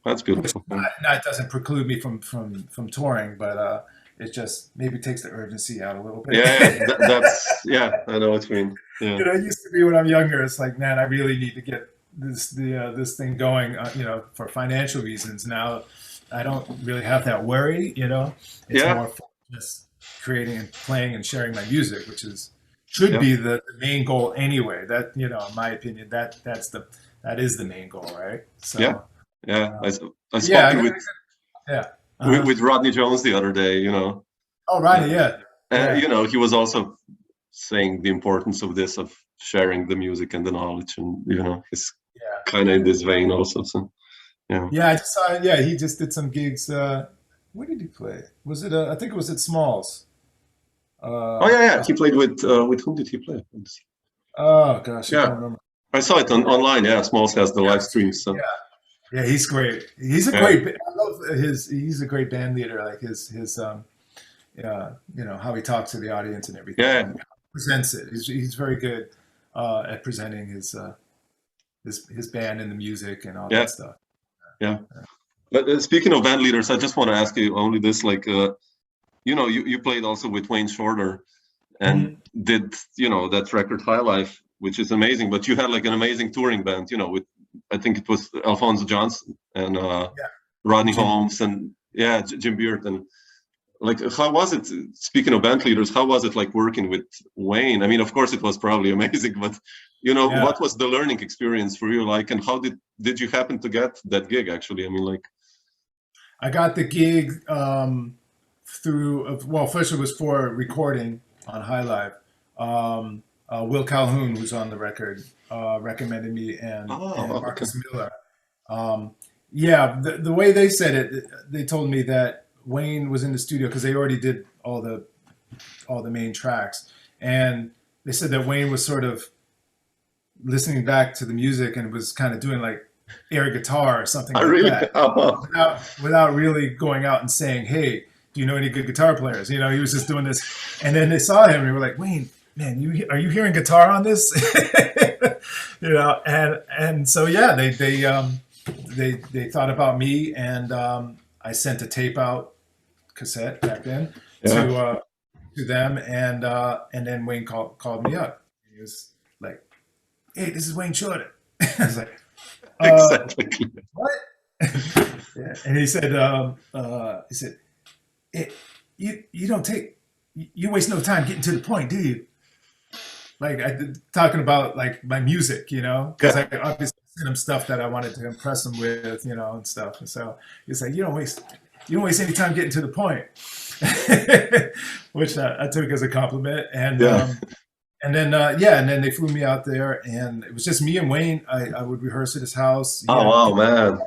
that's beautiful. That doesn't preclude me from touring, but it just maybe takes the urgency out a little bit. I know what you mean. Yeah. It used to be when I'm younger, it's like, man, I really need to get this thing going, for financial reasons. Now I don't really have that worry, it's more for just creating and playing and sharing my music, which should be the main goal anyway. That, in my opinion, that is the main goal, right? So I spoke with Rodney Jones the other day, Oh, Rodney, and he was also saying the importance of sharing the music and the knowledge, and he's kind of in this vein also. So I just saw. He just did some gigs. Where did he play? Was it? I think it was at Smalls. He played with whom did he play? Oh gosh, I don't remember. I saw it online. Yeah, Smalls has the live streams. So. Yeah, he's great. He's a great. I love he's a great band leader. Like his how he talks to the audience and everything. Yeah, and presents it. He's very good at presenting his band and the music and all that stuff. Yeah. But speaking of band leaders, I just want to ask you only this, like, you played also with Wayne Shorter and did, that record High Life, which is amazing, but you had like an amazing touring band, with, I think it was Alphonso Johnson and Rodney Holmes and Jim Beard. And like, how was it, speaking of band leaders, how was it like working with Wayne? I mean, of course it was probably amazing, but what was the learning experience for you like, and how did you happen to get that gig actually? I mean, like, I got the gig through, first it was for recording on High Life. Will Calhoun, who's on the record, recommended me, and Marcus Miller. The way they said it, they told me that Wayne was in the studio because they already did all the main tracks, and they said that Wayne was sort of listening back to the music and was kind of doing like air guitar or something that, without really going out and saying, "Hey, do you know any good guitar players?" He was just doing this, and then they saw him and they were like, "Wayne, man, are you hearing guitar on this?" and so they thought about me, and I sent a tape out, cassette back then, to them, and then Wayne called me up. He was like, "Hey, this is Wayne Shorter." I was like, exactly. What? And he said, "Hey, you don't you waste no time getting to the point, do you?" talking about like my music, because I obviously sent him stuff that I wanted to impress him with, and stuff. And so he's like, you don't waste any time getting to the point, which I took as a compliment. And then they flew me out there, and it was just me and Wayne. I would rehearse at his house. Oh wow, man!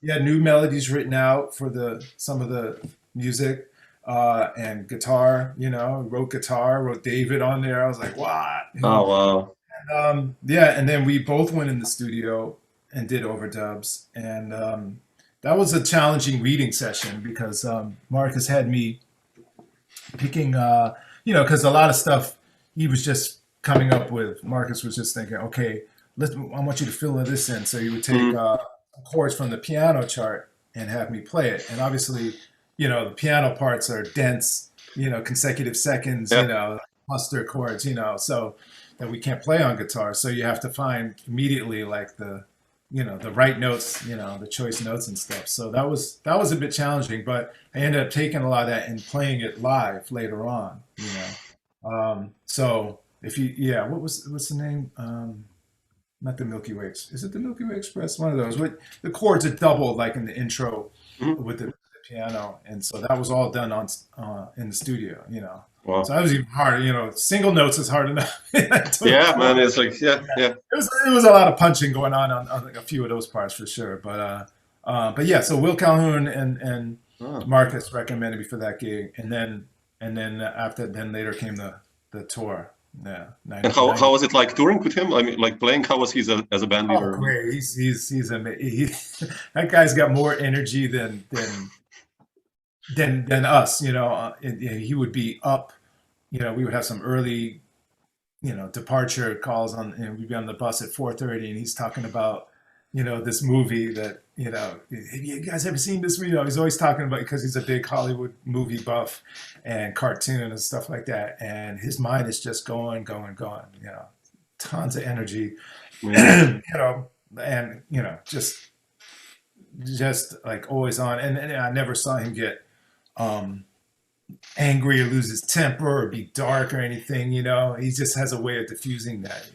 He had new melodies written out for some of the music. And guitar, wrote guitar, wrote David on there. I was like, what? Oh, wow. And, and then we both went in the studio and did overdubs. And that was a challenging reading session because Marcus had me picking, because a lot of stuff he was just coming up with. Marcus was just thinking, okay, I want you to fill this in. So he would take chords from the piano chart and have me play it. And obviously, the piano parts are dense, consecutive seconds, cluster chords, so that we can't play on guitar. So you have to find immediately like the right notes, the choice notes and stuff. So that was a bit challenging, but I ended up taking a lot of that and playing it live later on, So if what's the name? Not the Milky Way. Is it the Milky Way Express? One of those. The chords are doubled like in the intro with the piano, and so that was all done on in the studio, Wow. So that was even harder, single notes is hard enough. Yeah, man, it's like yeah. It was a lot of punching going on a few of those parts for sure, but yeah. So Will Calhoun and Marcus recommended me for that gig, and then later came the tour. Yeah. And how was it like touring with him? I mean, like playing. How was he as a band leader? Oh, great. He's amazing. That guy's got more energy than us, he would be up, we would have some early, departure calls we'd be on the bus at 4:30 and he's talking about, this movie that, have you guys ever seen this movie? He's always talking about, because he's a big Hollywood movie buff and cartoon and stuff like that. And his mind is just going, tons of energy, and, just like always on. And I never saw him get angry or lose his temper or be dark or anything, he just has a way of diffusing that,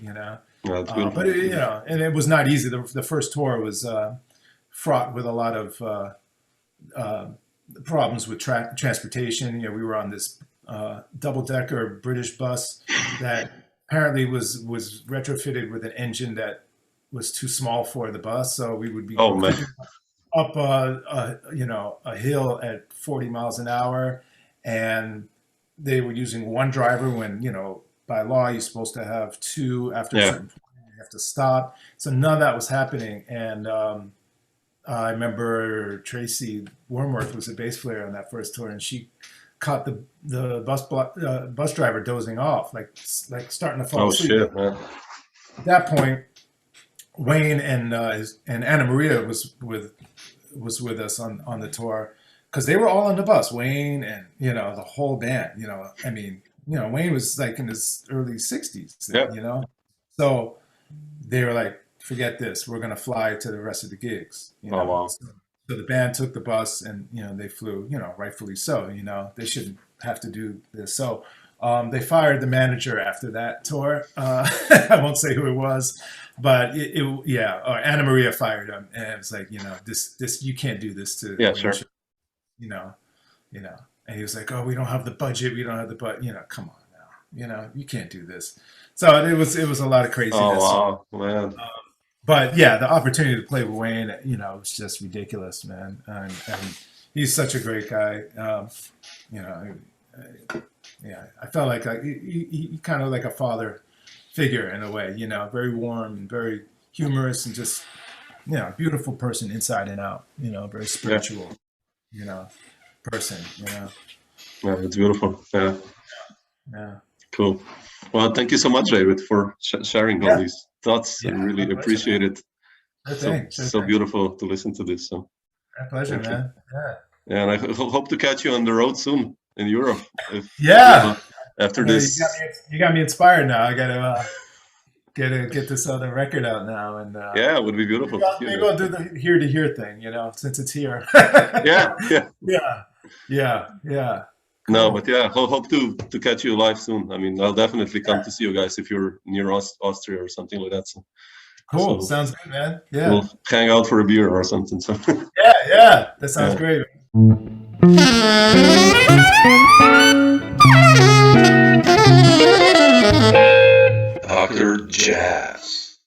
but and it was not easy. The first tour was fraught with a lot of problems with transportation. We were on this double-decker British bus that apparently was retrofitted with an engine that was too small for the bus, so we would be up a hill at 40 miles an hour, and they were using one driver when, by law you're supposed to have two. After a certain point you have to stop. So none of that was happening. And I remember Tracy Wormworth was a bass player on that first tour, and she caught the bus driver dozing off, like starting to fall asleep. Shit, man. At that point, Wayne and Anna Maria was with us on the tour, because they were all on the bus. Wayne and the whole band. Wayne was like in his early 60s. Yep. So they were like, forget this. We're gonna fly to the rest of the gigs. Oh wow. So the band took the bus and they flew. Rightfully so. They shouldn't have to do this. So they fired the manager after that tour. I won't say who it was, but Anna Maria fired him, and it was like, this you can't do this to. Yeah, sure. And he was like, oh, we don't have the budget. We don't have the come on now. You can't do this. So it was a lot of craziness. Oh wow, man. But yeah, the opportunity to play with Wayne, was just ridiculous, man. And he's such a great guy. I felt like he kind of like a father figure in a way, very warm and very humorous and just, beautiful person inside and out, very spiritual, person, Yeah, it's beautiful. Yeah. Yeah. Cool. Well, thank you so much, David, for sharing all these thoughts. I really my appreciate it. Thanks. So beautiful to listen to this. So. My pleasure, man. Yeah. And I hope to catch you on the road soon in Europe. After this. You got me inspired now. I gotta get this other record out now, and it would be beautiful. Maybe I'll do the here to here thing, since it's here. Yeah. No, but yeah, hope to catch you live soon. I mean, I'll definitely come to see you guys if you're near Austria or something like that. So, Cool. so Sounds good, man. Yeah. we'll hang out for a beer or something. So Yeah. That sounds great. Dr. Jazz.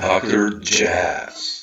Dr. Jazz.